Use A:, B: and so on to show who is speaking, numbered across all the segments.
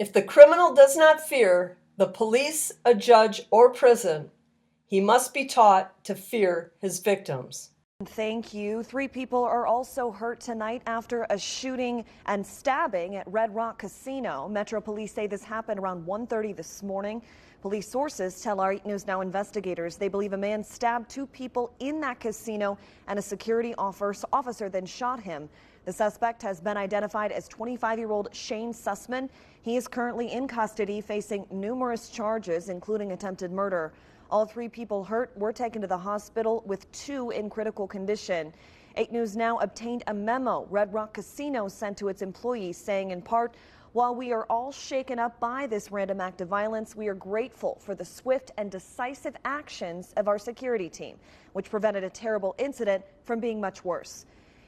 A: If the criminal does not fear the police, a judge, or prison, he must be taught to fear his victims.
B: Thank you. 3 people are also hurt tonight after a shooting and stabbing at Red Rock Casino. Metro Police say this happened around 1:30 this morning. Police sources tell our 8 News Now investigators they believe a man stabbed 2 people in that casino and a security officer then shot him. The suspect has been identified as 25-year-old Shane Sussman. He is currently in custody facing numerous charges, including attempted murder. All 3 people hurt were taken to the hospital, with 2 in critical condition. 8 News Now obtained a memo Red Rock Casino sent to its employees saying, in part, while we are all shaken up by this random act of violence, we are grateful for the swift and decisive actions of our security team, which prevented a terrible incident from being much worse.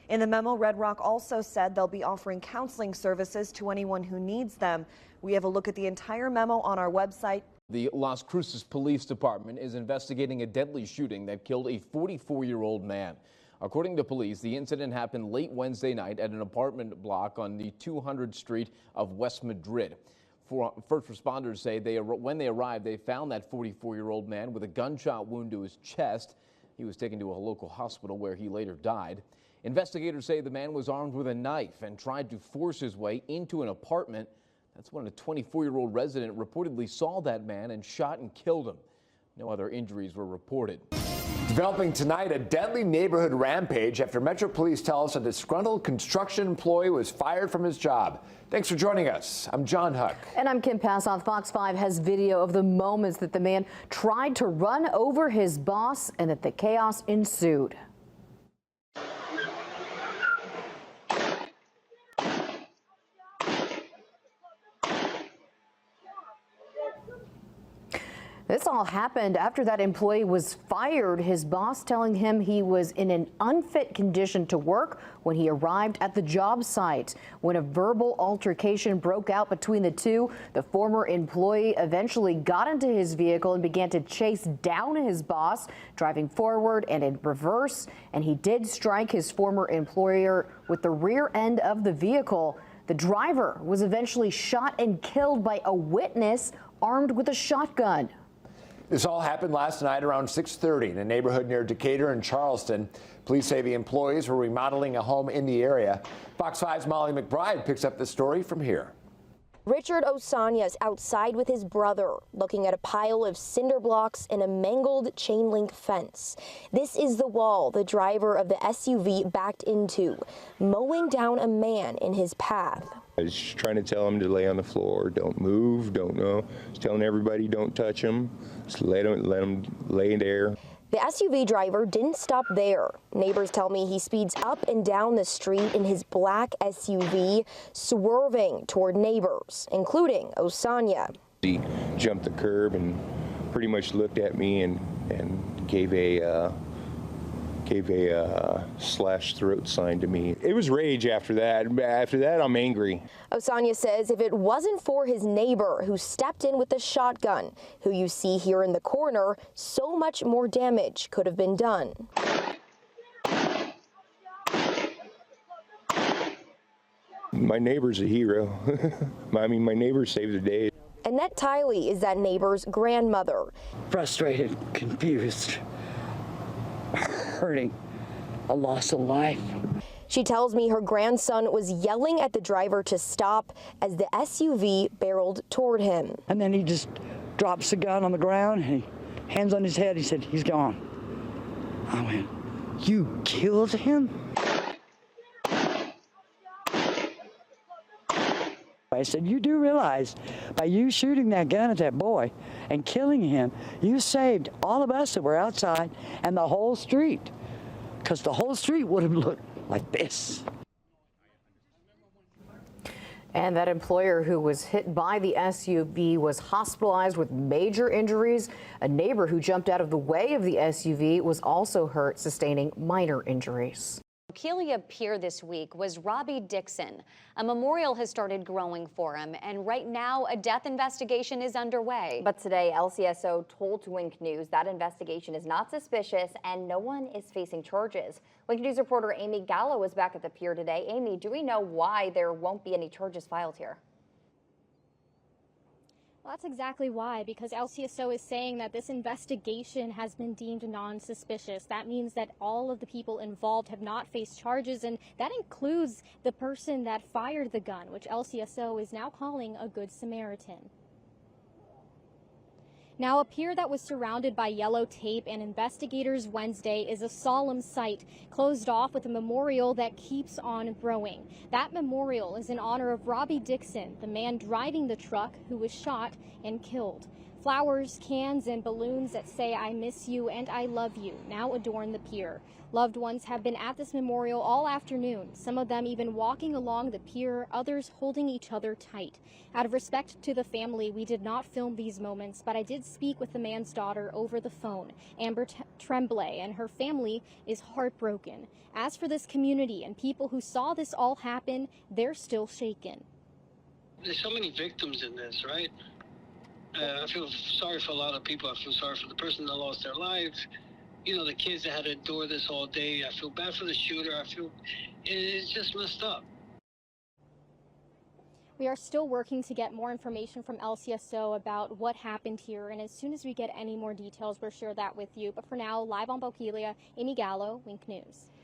B: In the memo, Red Rock also said they'll be offering counseling services to anyone who needs them. We have a look at the entire memo on our website.
C: The Las Cruces Police Department is investigating a deadly shooting that killed a 44-year-old man. According to police, the incident happened late Wednesday night at an apartment block on the 200th Street of West Madrid. First responders say when they arrived, they found that 44-year-old man with a gunshot wound to his chest. He was taken to a local hospital where he later died. Investigators say the man was armed with a knife and tried to force his way into an apartment. That's when a 24-year-old resident reportedly saw that man and shot and killed him. No other injuries were reported.
D: Developing tonight, a deadly neighborhood rampage after Metro Police tell us a disgruntled construction employee was fired from his job. Thanks for joining us. I'm John Huck.
E: And I'm Kim Passoff. Fox 5 has video of the moments that the man tried to run over his boss and that the chaos ensued. This all happened after that employee was fired, his boss telling him he was in an unfit condition to work when he arrived at the job site. When a verbal altercation broke out between the two, the former employee eventually got into his vehicle and began to chase down his boss, driving forward and in reverse, and he did strike his former employer with the rear end of the vehicle. The driver was eventually shot and killed by a witness armed with a shotgun.
D: This all happened last night around 6:30 in a neighborhood near Decatur and Charleston. Police say the employees were remodeling a home in the area. Fox 5's Molly McBride picks up the story from here.
F: Richard Osania's outside with his brother, looking at a pile of cinder blocks and a mangled chain link fence. This is the wall the driver of the SUV backed into, mowing down a man in his path.
G: I was just trying to tell him to lay on the floor, don't move, don't know. Just telling everybody don't touch him, just let him lay there.
F: The SUV driver didn't stop there. Neighbors tell me he speeds up and down the street in his black SUV, swerving toward neighbors, including Osania.
G: He jumped the curb and pretty much looked at me and gave a slash throat sign to me. It was rage after that. After that, I'm angry.
F: Osania says if it wasn't for his neighbor who stepped in with the shotgun, who you see here in the corner, so much more damage could have been done.
G: My neighbor's a hero. I mean, my neighbor saved the day.
F: Annette Tiley is that neighbor's grandmother.
H: Frustrated, confused, hurting, a loss of life.
F: She tells me her grandson was yelling at the driver to stop as the SUV barreled toward him.
H: And then he just drops the gun on the ground, and hands on his head, he said, he's gone. I went, you killed him? I said, you do realize by you shooting that gun at that boy and killing him, you saved all of us that were outside and the whole street, because the whole street would have looked like this.
E: And that employer who was hit by the SUV was hospitalized with major injuries. A neighbor who jumped out of the way of the SUV was also hurt, sustaining minor injuries.
I: Bokeelia Pier this week was Robbie Dixon. A memorial has started growing for him, and right now a death investigation is underway.
J: But today, LCSO told Wink News that investigation is not suspicious and no one is facing charges. Wink News reporter Amy Gallo is back at the pier today. Amy, do we know why there won't be any charges filed here?
K: Well, that's exactly why, because LCSO is saying that this investigation has been deemed non-suspicious. That means that all of the people involved have not faced charges, and that includes the person that fired the gun, which LCSO is now calling a good Samaritan. Now, a pier that was surrounded by yellow tape and investigators Wednesday is a solemn site, closed off with a memorial that keeps on growing. That memorial is in honor of Robbie Dixon, the man driving the truck who was shot and killed. Flowers, cans, and balloons that say "I miss you" and "I love you" now adorn the pier. Loved ones have been at this memorial all afternoon, some of them even walking along the pier, others holding each other tight. Out of respect to the family, we did not film these moments, but I did speak with the man's daughter over the phone. Amber Tremblay, and her family is heartbroken. As for this community and people who saw this all happen, they're still shaken.
L: There's so many victims in this, right? I feel sorry for a lot of people. I feel sorry for the person that lost their lives. You know, the kids that had to endure this all day. I feel bad for the shooter. It's just messed up.
K: We are still working to get more information from LCSO about what happened here, and as soon as we get any more details, we'll share that with you. But for now, live on Bokeelia, Amy Gallo, Wink News.